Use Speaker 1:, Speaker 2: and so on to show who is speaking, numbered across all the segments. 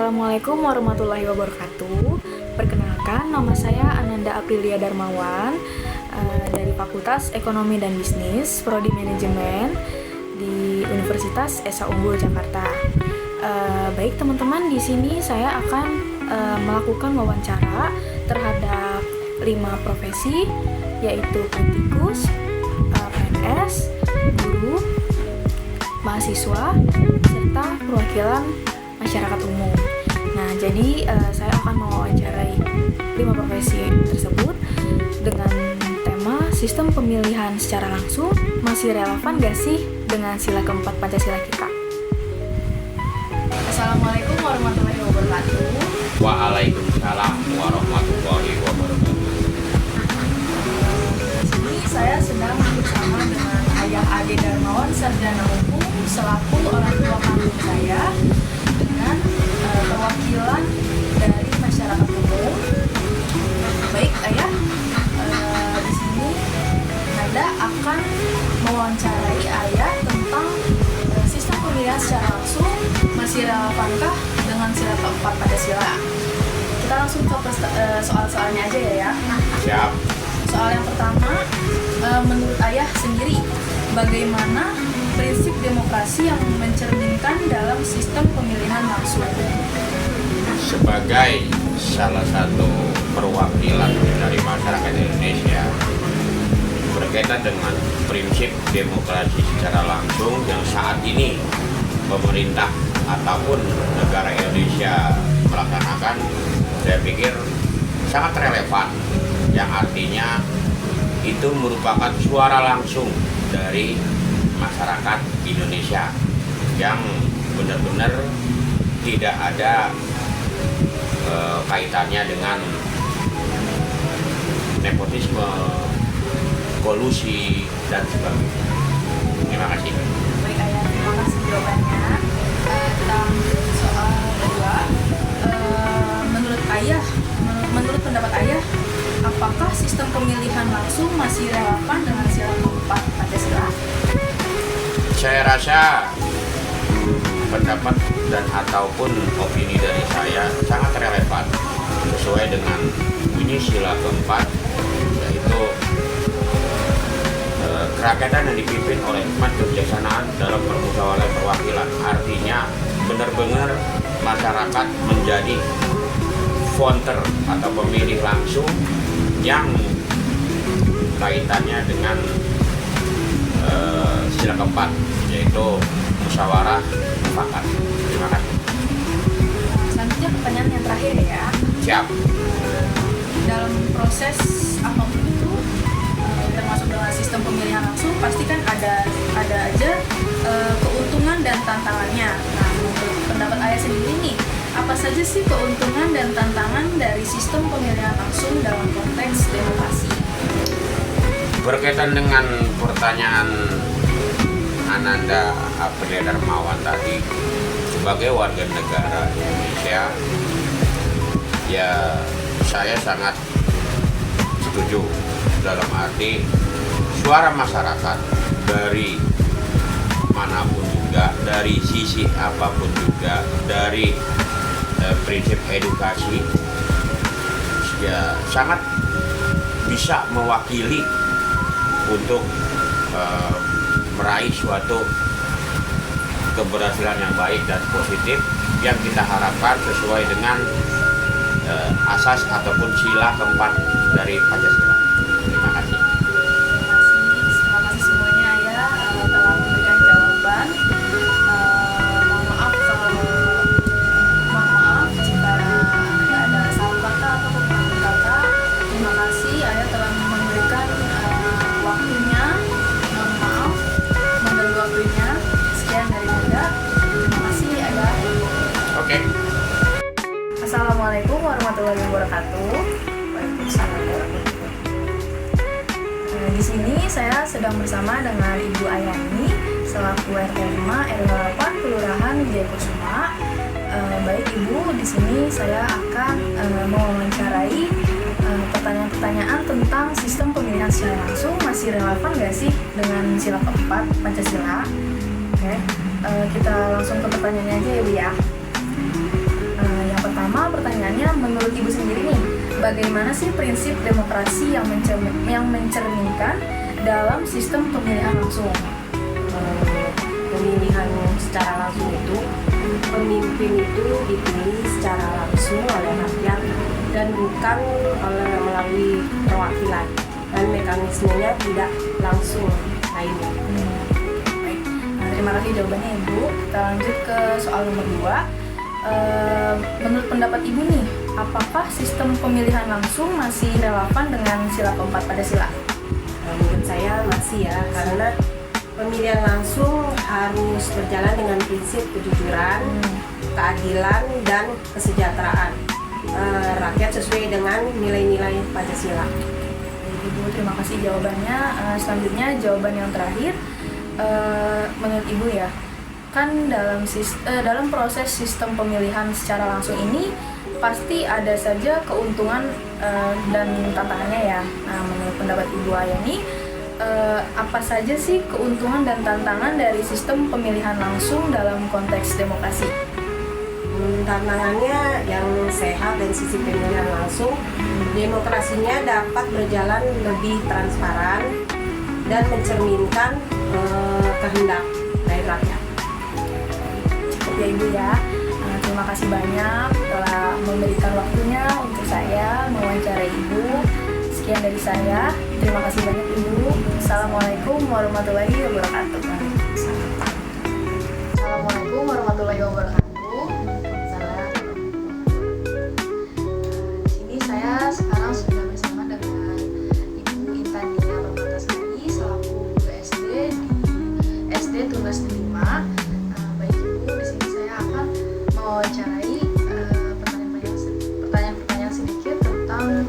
Speaker 1: Assalamualaikum warahmatullahi wabarakatuh. Perkenalkan, nama saya Ananda Aprilia Darmawan dari Fakultas Ekonomi dan Bisnis, Prodi Manajemen di Universitas Esa Unggul Jakarta. Baik teman-teman, di sini saya akan melakukan wawancara terhadap 5 profesi, yaitu politikus, PNS, guru, mahasiswa, serta perwakilan masyarakat umum. Nah, jadi saya akan mewawancarai 5 profesi tersebut dengan tema sistem pemilihan secara langsung masih relevan gak sih dengan sila keempat Pancasila kita? Assalamualaikum warahmatullahi wabarakatuh.
Speaker 2: Waalaikumsalam warahmatullahi wabarakatuh.
Speaker 1: Di sini saya sedang bersama dengan Ayah Ade Darmawan Sarjana Hukum selaku orang tua kandung saya dengan perwakilan dari masyarakat umum. Baik Ayah, di sini Nanda akan mewawancarai Ayah tentang sistem pemilihan secara langsung masih relevankah dengan sila keempat Pancasila. Kita langsung ke soal-soalnya aja ya.
Speaker 2: Siap.
Speaker 1: Soal yang pertama, menurut Ayah sendiri, bagaimana prinsip demokrasi yang mencerminkan dalam sistem pemilihan langsung?
Speaker 2: Sebagai salah satu perwakilan dari masyarakat Indonesia berkaitan dengan prinsip demokrasi secara langsung yang saat ini pemerintah ataupun negara Indonesia melaksanakan, saya pikir sangat relevan, yang artinya itu merupakan suara langsung dari masyarakat Indonesia yang benar-benar tidak ada kaitannya dengan nepotisme, kolusi, dan sebagainya. Terima kasih.
Speaker 1: Baik Ayah, terima kasih jawabannya. Kita lanjut soal kedua. Menurut pendapat Ayah, apakah sistem pemilihan langsung masih relevan dengan sila keempat Pancasila?
Speaker 2: Saya rasa pendapat dan ataupun opini dari saya sangat relevan sesuai dengan bunyi sila keempat, yaitu kerakyatan yang dipimpin oleh hikmat kebijaksanaan dalam permusyawaratan perwakilan. Artinya benar-benar masyarakat menjadi voter atau pemilih langsung yang kaitannya dengan sila keempat, yaitu musyawarah mufakat. Terima kasih.
Speaker 1: Selanjutnya pertanyaan yang terakhir ya.
Speaker 2: Siap.
Speaker 1: Dalam proses apapun itu, termasuk dengan sistem pemilihan langsung, pasti kan ada aja keuntungan dan tantangannya. Nah, menurut pendapat Ayah sendiri nih, apa saja sih keuntungan dan tantangan dari sistem pemilihan langsung dalam konteks demokrasi?
Speaker 2: Berkaitan dengan pertanyaan Ananda Aprilia Darmawan tadi, sebagai warga negara Indonesia, ya saya sangat setuju dalam arti suara masyarakat dari manapun juga, dari sisi apapun juga, dari prinsip edukasi, ya sangat bisa mewakili untuk meraih suatu keberhasilan yang baik dan positif yang kita harapkan sesuai dengan asas ataupun sila keempat dari Pancasila. Terima kasih.
Speaker 1: Terima kasih semuanya Ayah telah memberikan jawaban. Mohon maaf jika ada salah kata atau kekurangan kata. Terima kasih Ayah telah memberikan waktunya. Mohon maaf mengganggu waktunya. Sekian dari Nanda. Terima kasih Ayah.
Speaker 2: Oke.
Speaker 1: Assalamualaikum warahmatullahi wabarakatuh. Waalaikumsalam warahmatullahi wabarakatuh. Di sini saya sedang bersama dengan Ibu Ayani selaku RT 5 RW 8 Kelurahan Wijayakusuma. Baik Ibu, di sini saya akan mewawancarai pertanyaan-pertanyaan tentang sistem pemilihan secara langsung masih relevan nggak sih dengan sila keempat Pancasila? Oke, kita langsung ke pertanyaannya aja ya Bu ya. menurut Ibu sendiri nih, bagaimana sih prinsip demokrasi yang mencerminkan dalam sistem pemilihan langsung?
Speaker 3: Pemilihan secara langsung itu, pemimpin itu dipilih secara langsung oleh rakyat dan bukan melalui perwakilan, dan mekanismenya tidak langsung lainnya.
Speaker 1: Baik, terima kasih jawabannya Ibu. Kita lanjut ke soal nomor 2. Menurut pendapat Ibu nih, apakah sistem pemilihan langsung masih relevan dengan sila keempat pada sila?
Speaker 3: Menurut saya masih ya, karena pemilihan langsung harus berjalan dengan prinsip kejujuran, keadilan, dan kesejahteraan rakyat sesuai dengan nilai-nilai Pancasila.
Speaker 1: Ibu, terima kasih jawabannya. Selanjutnya jawaban yang terakhir, menurut Ibu ya, kan dalam proses sistem pemilihan secara langsung ini pasti ada saja keuntungan dan tantangannya ya. Nah, menurut pendapat Ibu Ayani, apa saja sih keuntungan dan tantangan dari sistem pemilihan langsung dalam konteks demokrasi?
Speaker 3: Tantangannya yang sehat dari sisi pemilihan langsung, demokrasinya dapat berjalan lebih transparan dan mencerminkan kehendak dari rakyat.
Speaker 1: Cukup ya Ibu ya. Terima kasih banyak telah memberikan waktunya untuk saya mewawancarai Ibu. Sekian dari saya. Terima kasih banyak Ibu. Assalamualaikum warahmatullahi wabarakatuh. Assalamualaikum warahmatullahi wabarakatuh. Di sini saya sekarang sudah bersama dengan Ibu Intania Permatasari selaku guru SD di SD Tunas 5. Baik Ibu, di sini saya akan mewawancarai pertanyaan-pertanyaan sedikit tentang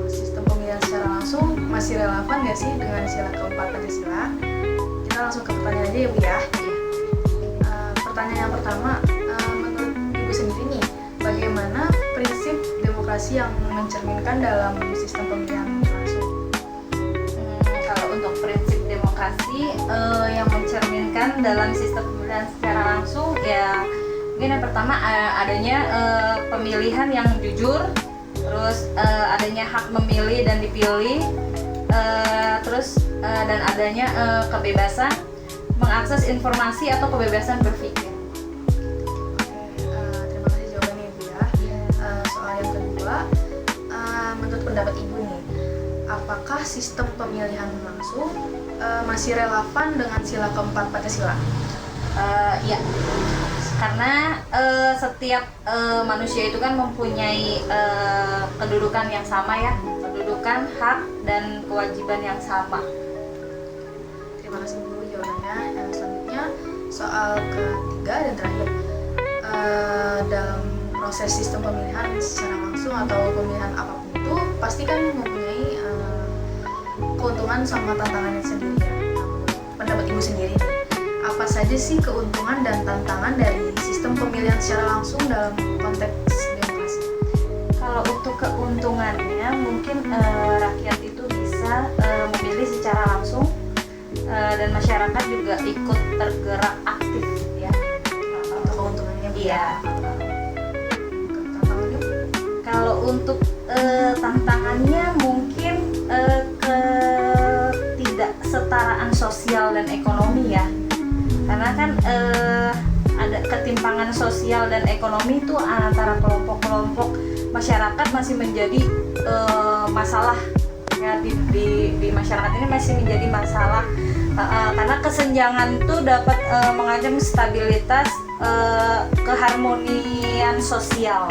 Speaker 1: sistem pemilihan secara langsung masih relevan nggak sih dengan sila keempat Pancasila? Kita langsung ke pertanyaan aja ya Bu ya. Pertanyaan yang pertama, menurut Ibu sendiri nih, bagaimana prinsip demokrasi yang mencerminkan dalam sistem pemilihan langsung?
Speaker 4: Kalau untuk prinsip demokrasi yang mencerminkan dalam sistem pemilihan secara langsung ya, mungkin yang pertama adanya pemilihan yang jujur, terus adanya hak memilih dan dipilih, terus dan adanya kebebasan mengakses informasi atau kebebasan berpikir.
Speaker 1: Terima kasih jawabannya Ibu ya. Soal yang kedua, menurut pendapat Ibu nih, apakah sistem pemilihan langsung masih relevan dengan sila keempat Pancasila?
Speaker 4: Ya, karena setiap manusia itu kan mempunyai kedudukan yang sama ya, kedudukan, hak, dan kewajiban yang sama.
Speaker 1: Terima kasih Bu jawabannya. Yang selanjutnya soal ketiga dan terakhir, dalam proses sistem pemilihan secara langsung atau pemilihan apapun itu pasti kan mempunyai keuntungan sama tantangannya sendiri ya. Pendapat Ibu sendiri nih, apa saja sih keuntungan dan tantangan dari sistem pemilihan secara langsung dalam konteks demokrasi?
Speaker 4: Kalau untuk keuntungannya mungkin rakyat itu bisa memilih secara langsung dan masyarakat juga ikut tergerak aktif ya.
Speaker 1: Untuk keuntungannya
Speaker 4: Iya.
Speaker 1: Tantangannya?
Speaker 4: Kalau untuk tantangannya mungkin ketidaksetaraan sosial dan ekonomi ya. Karena kan ada ketimpangan sosial dan ekonomi itu antara kelompok-kelompok masyarakat masih menjadi masalah ya, di masyarakat ini masih menjadi masalah karena kesenjangan itu dapat mengancam stabilitas keharmonian sosial.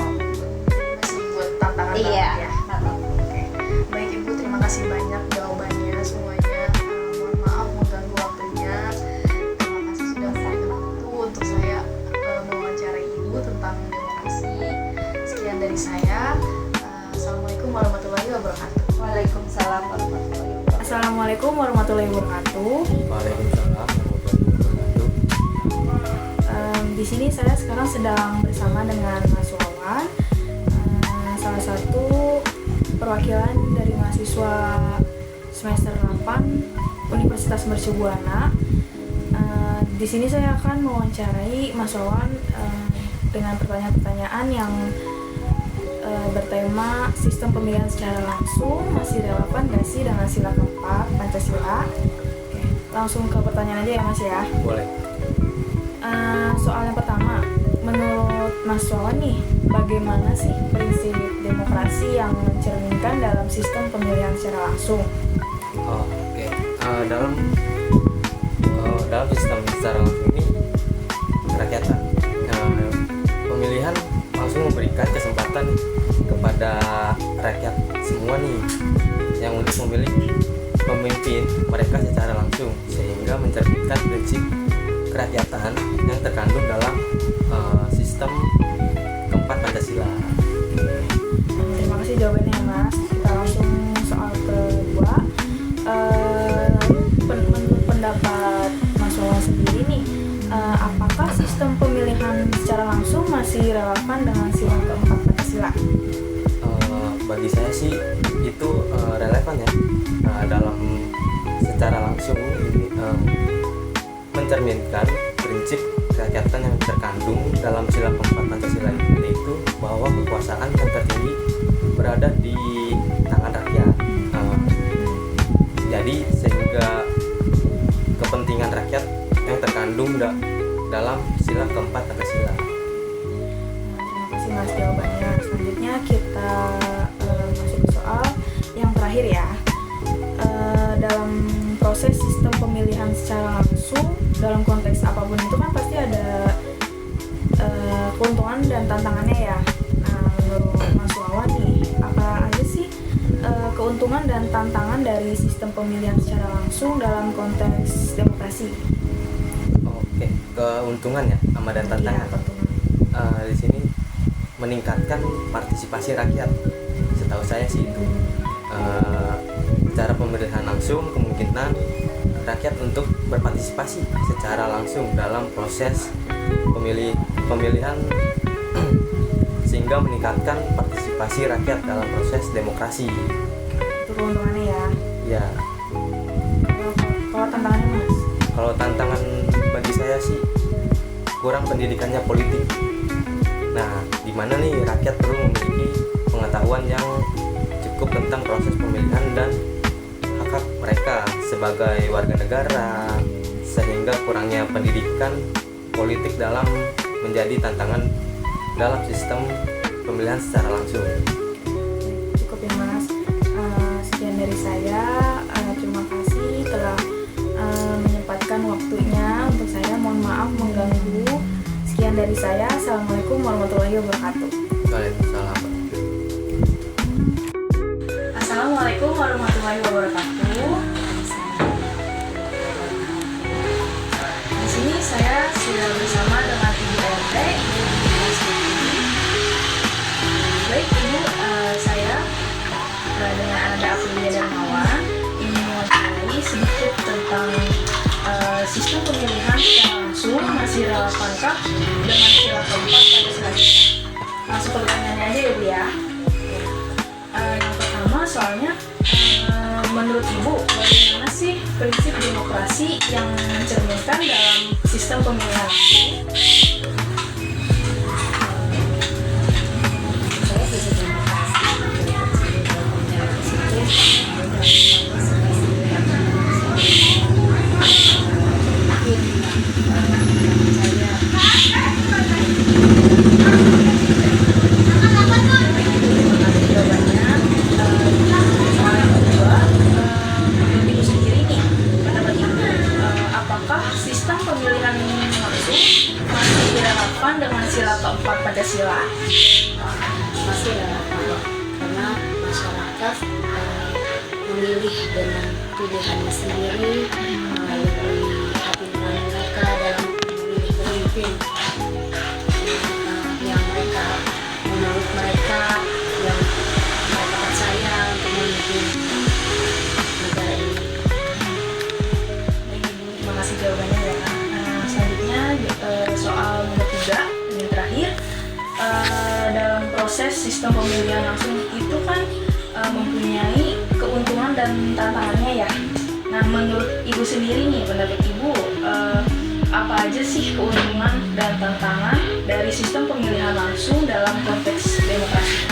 Speaker 1: Masih buat tantangan
Speaker 4: Iya.
Speaker 1: banget ya. Oke. Baik Ibu, terima kasih banyak jawabannya semuanya. Mohon maaf mengganggu waktunya. Terima kasih sudah memberikan waktu untuk saya mewawancarai Ibu tentang demokrasi. Sekian dari saya. Assalamualaikum warahmatullahi wabarakatuh.
Speaker 4: Waalaikumsalam warahmatullahi wabarakatuh.
Speaker 1: Assalamualaikum warahmatullahi wabarakatuh.
Speaker 2: Waalaikumsalam warahmatullahi wabarakatuh.
Speaker 1: Di sini saya sekarang sedang bersama dengan Mas Wawan, salah satu perwakilan dari mahasiswa semester 8 Universitas Mercubuana. Di sini saya akan mewawancarai Mas Wawan dengan pertanyaan-pertanyaan yang bertema sistem pemilihan secara langsung masih relevan gak sih dengan sila keempat Pancasila? Oke, langsung ke pertanyaan aja ya Mas ya.
Speaker 5: Boleh.
Speaker 1: Soal yang pertama, menurut Mas Wawan nih, bagaimana sih prinsip demokrasi yang mencerminkan dalam sistem pemilihan secara langsung?
Speaker 5: Oke. Dalam sistem secara langsung ini kerakyatan, pemilihan langsung memberikan kesempatan kepada rakyat semua nih yang untuk memilih pemimpin mereka secara langsung, sehingga mencerminkan prinsip kerakyatan yang terkandung dalam sistem keempat Pancasila.
Speaker 1: Terima kasih jawabannya Mas. Kita langsung soal kedua. Lalu menurut pendapat Mas Wawan sendiri nih, apakah sistem pemilihan secara langsung masih relevan dengan sila keempat Pancasila?
Speaker 5: Bagi saya sih itu relevan ya. Dalam secara langsung ini mencerminkan prinsip kerakyatan yang terkandung dalam sila keempat Pancasila, yaitu bahwa kekuasaan yang tertinggi berada di tangan rakyat. Jadi sehingga kepentingan rakyat yang terkandung dalam sila keempat Pancasila.
Speaker 1: Terima kasih Mas jawabannya. Selanjutnya kita masuk ke soal yang terakhir ya. Dalam proses sistem pemilihan secara langsung dalam konteks apapun itu kan pasti ada keuntungan dan tantangannya ya. Nah, menurut Mas Wawan nih, apa aja sih keuntungan dan tantangan dari sistem pemilihan secara langsung dalam konteks demokrasi?
Speaker 5: Oke, keuntungan ya sama dan tantangan.
Speaker 1: Iya, keuntungan.
Speaker 5: Di sini meningkatkan partisipasi rakyat. Setahu saya sih itu. Cara pemilihan langsung kemungkinan rakyat untuk berpartisipasi secara langsung dalam proses pemilihan sehingga meningkatkan partisipasi rakyat dalam proses demokrasi.
Speaker 1: Itu keuntungannya ya.
Speaker 5: Ya,
Speaker 1: Kalau tantangannya Mas?
Speaker 5: kalau tantangan bagi saya sih kurang pendidikannya politik. Nah, di mana nih rakyat perlu memiliki pengetahuan yang cukup tentang proses pemilihan dan hak mereka sebagai warga negara, sehingga kurangnya pendidikan politik dalam menjadi tantangan dalam sistem pemilihan secara langsung.
Speaker 1: Cukup ya Mas. Sekian dari saya. Terima kasih telah menyempatkan waktunya untuk saya. Mohon maaf mengganggu. Sekian dari saya. Assalamualaikum warahmatullahi wabarakatuh.
Speaker 5: Waalaikumsalam.
Speaker 1: Assalamualaikum warahmatullahi wabarakatuh. Di sini saya sudah bersama dengan Ibu RT, Ibu Masiti. Baik Ibu, saya dengan Ananda Aprilia Darmawan ingin mengetahui sedikit tentang sistem pemilihan secara langsung masih relevankah dengan sila keempat Pancasila kita? Langsung ke pertanyaannya aja ya Bu ya. Yang pertama soalnya menurut Ibu bagaimana sih prinsip demokrasi yang mencerminkan dalam sistem pemilihan langsung?
Speaker 3: Saya prinsip demokrasi
Speaker 1: sistem pemilihan langsung masih relevan dengan sila keempat Pancasila?
Speaker 3: masih relevan karena masyarakat memilih dengan pilihannya sendiri melalui hati nurani mereka dalam memilih pemimpin yang mereka menurut mereka yang mereka percaya untuk memimpin negara ini.
Speaker 1: Baik Ibu, terima kasih jawabannya ya. Selanjutnya soal nomor 3 yang terakhir, dalam proses sistem pemilihan langsung itu kan mempunyai keuntungan dan tantangannya ya. Nah, menurut Ibu sendiri nih, pendapat Ibu apa aja sih keuntungan dan tantangan dari sistem pemilihan langsung dalam konteks demokrasi?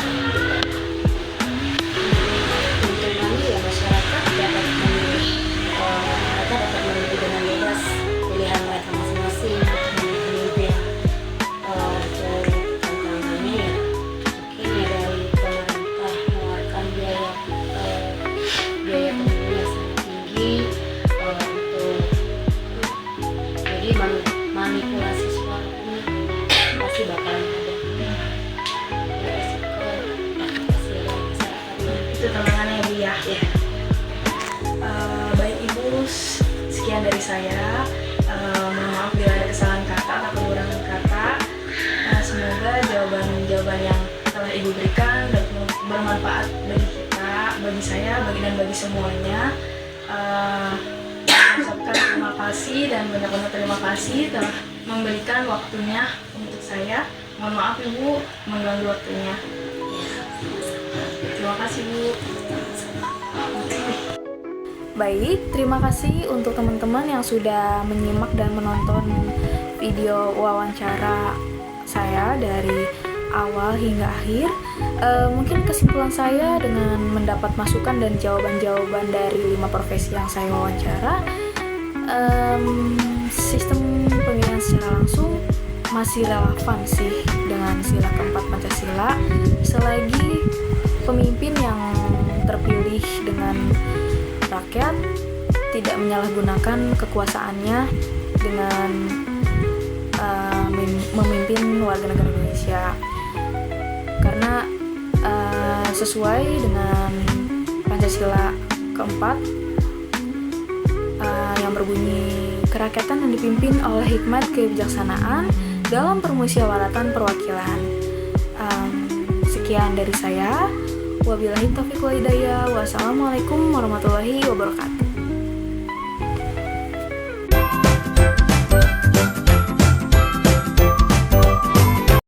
Speaker 1: saya. Mohon maaf bila ada kesalahan kata atau kekurangan kata. Semoga jawaban-jawaban yang telah Ibu berikan dapat bermanfaat bagi kita, bagi saya, bagi semuanya. Mengucapkan terima kasih dan benar-benar terima kasih telah memberikan waktunya untuk saya. Mohon maaf Ibu mengganggu waktunya. Terima kasih Bu. Baik, terima kasih untuk teman-teman yang sudah menyimak dan menonton video wawancara saya dari awal hingga akhir. Mungkin kesimpulan saya dengan mendapat masukan dan jawaban-jawaban dari 5 profesi yang saya wawancara, sistem pemilihan secara langsung masih relevan sih dengan sila keempat Pancasila selagi pemimpin yang terpilih dengan rakyat tidak menyalahgunakan kekuasaannya dengan memimpin warga negara Indonesia, karena sesuai dengan Pancasila keempat yang berbunyi kerakyatan yang dipimpin oleh hikmat kebijaksanaan dalam permusyawaratan perwakilan. Sekian dari saya. Wabillahi taufiq wal hidayah. Wassalamualaikum warahmatullahi wabarakatuh.